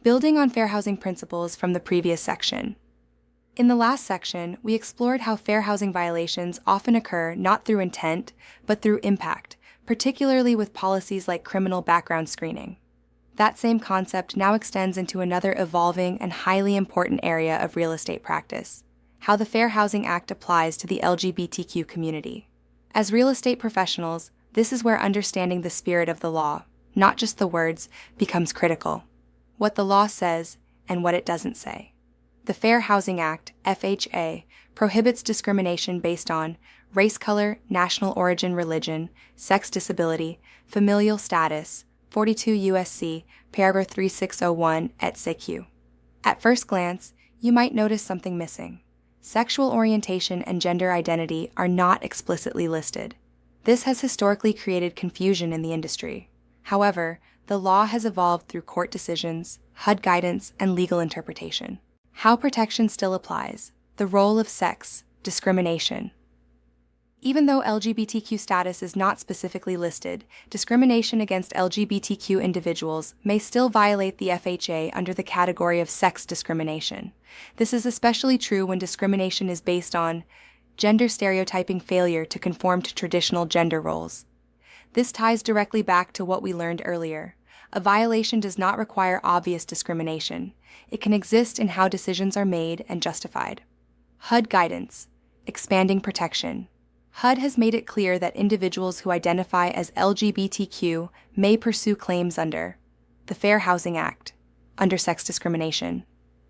Building on fair housing principles from the previous section. In the last section, we explored how fair housing violations often occur not through intent, but through impact, particularly with policies like criminal background screening. That same concept now extends into another evolving and highly important area of real estate practice: how the Fair Housing Act applies to the LGBTQ community. As real estate professionals, this is where understanding the spirit of the law, not just the words, becomes critical. What the law says and what it doesn't say. The Fair Housing Act, FHA, prohibits discrimination based on race, color, national origin, religion, sex, disability, familial status, 42 U.S.C., paragraph 3601 et seq. At first glance, you might notice something missing. Sexual orientation and gender identity are not explicitly listed. This has historically created confusion in the industry. However, the law has evolved through court decisions, HUD guidance, and legal interpretation. How protection still applies: the role of sex, discrimination. Even though LGBTQ status is not specifically listed, discrimination against LGBTQ individuals may still violate the FHA under the category of sex discrimination. This is especially true when discrimination is based on gender stereotyping, failure to conform to traditional gender roles. This ties directly back to what we learned earlier. A violation does not require obvious discrimination. It can exist in how decisions are made and justified. HUD guidance, expanding protection. HUD has made it clear that individuals who identify as LGBTQ may pursue claims under the Fair Housing Act, under sex discrimination.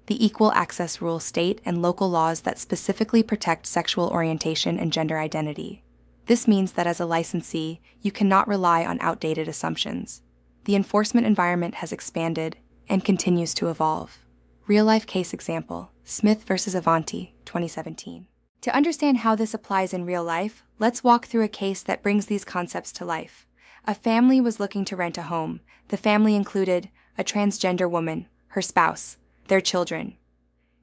The Equal Access Rule state and local laws that specifically protect sexual orientation and gender identity. This means that as a licensee, you cannot rely on outdated assumptions. The enforcement environment has expanded and continues to evolve. Real-life case example, Smith versus Avanti, 2017. To understand how this applies in real life, let's walk through a case that brings these concepts to life. A family was looking to rent a home. The family included a transgender woman, her spouse, their children.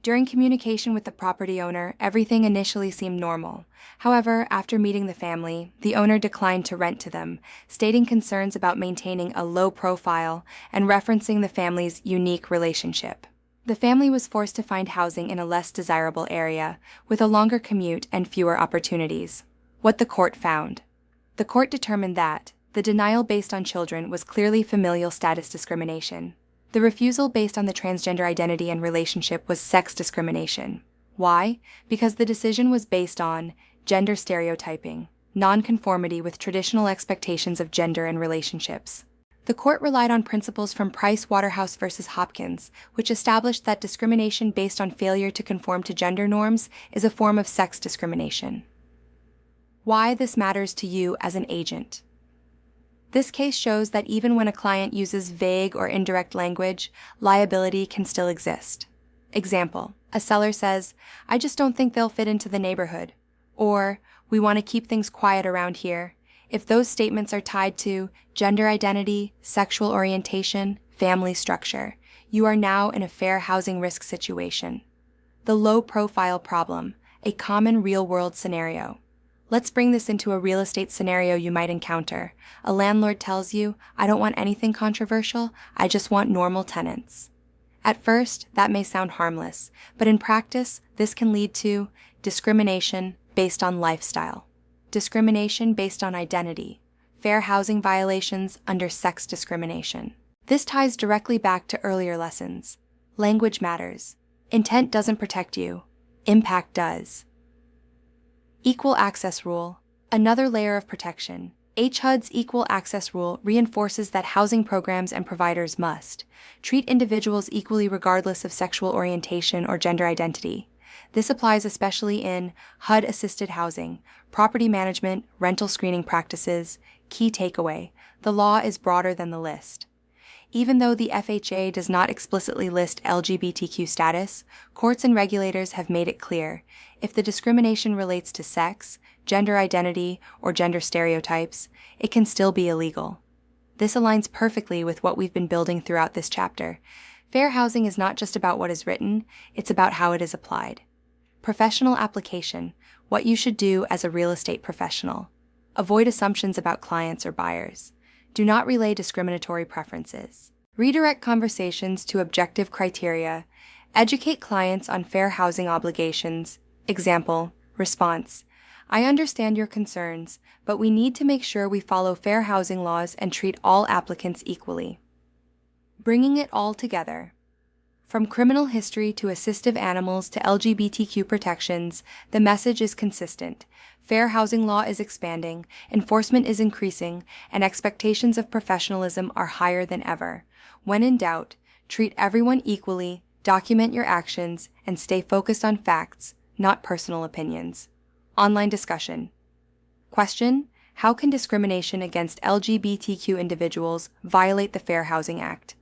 During communication with the property owner, everything initially seemed normal. However, after meeting the family, the owner declined to rent to them, stating concerns about maintaining a low profile and referencing the family's unique relationship. The family was forced to find housing in a less desirable area, with a longer commute and fewer opportunities. What the court found. The court determined that the denial based on children was clearly familial status discrimination. The refusal based on the transgender identity and relationship was sex discrimination. Why? Because the decision was based on gender stereotyping, nonconformity with traditional expectations of gender and relationships. The court relied on principles from Price Waterhouse versus Hopkins, which established that discrimination based on failure to conform to gender norms is a form of sex discrimination. Why this matters to you as an agent. This case shows that even when a client uses vague or indirect language, liability can still exist. Example, a seller says, "I just don't think they'll fit into the neighborhood," or "We want to keep things quiet around here." If those statements are tied to gender identity, sexual orientation, family structure, you are now in a fair housing risk situation. The low-profile problem, a common real-world scenario. Let's bring this into a real estate scenario you might encounter. A landlord tells you, "I don't want anything controversial, I just want normal tenants." At first, that may sound harmless, but in practice, this can lead to discrimination based on lifestyle, discrimination based on identity, fair housing violations under sex discrimination. This ties directly back to earlier lessons. Language matters. Intent doesn't protect you. Impact does. Equal Access Rule, another layer of protection. HUD's Equal Access Rule reinforces that housing programs and providers must treat individuals equally regardless of sexual orientation or gender identity. This applies especially in HUD-assisted housing, property management, rental screening practices. Key takeaway: the law is broader than the list. Even though the FHA does not explicitly list LGBTQ status, courts and regulators have made it clear: if the discrimination relates to sex, gender identity, or gender stereotypes, it can still be illegal. This aligns perfectly with what we've been building throughout this chapter. Fair housing is not just about what is written, it's about how it is applied. Professional application: what you should do as a real estate professional. Avoid assumptions about clients or buyers. Do not relay discriminatory preferences. Redirect conversations to objective criteria. Educate clients on fair housing obligations. Example, response. I understand your concerns, but we need to make sure we follow fair housing laws and treat all applicants equally. Bringing it all together. From criminal history to assistive animals to LGBTQ protections, the message is consistent. Fair housing law is expanding, enforcement is increasing, and expectations of professionalism are higher than ever. When in doubt, treat everyone equally, document your actions, and stay focused on facts, not personal opinions. Online discussion. Question: how can discrimination against LGBTQ individuals violate the Fair Housing Act?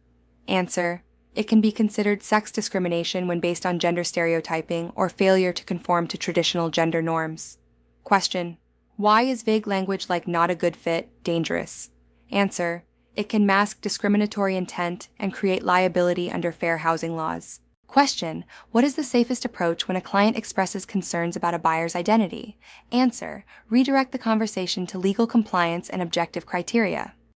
Answer: it can be considered sex discrimination when based on gender stereotyping or failure to conform to traditional gender norms. Question: why is vague language like not a good fit dangerous? Answer: it can mask discriminatory intent and create liability under fair housing laws. Question: what is the safest approach when a client expresses concerns about a buyer's identity? Answer: redirect the conversation to legal compliance and objective criteria.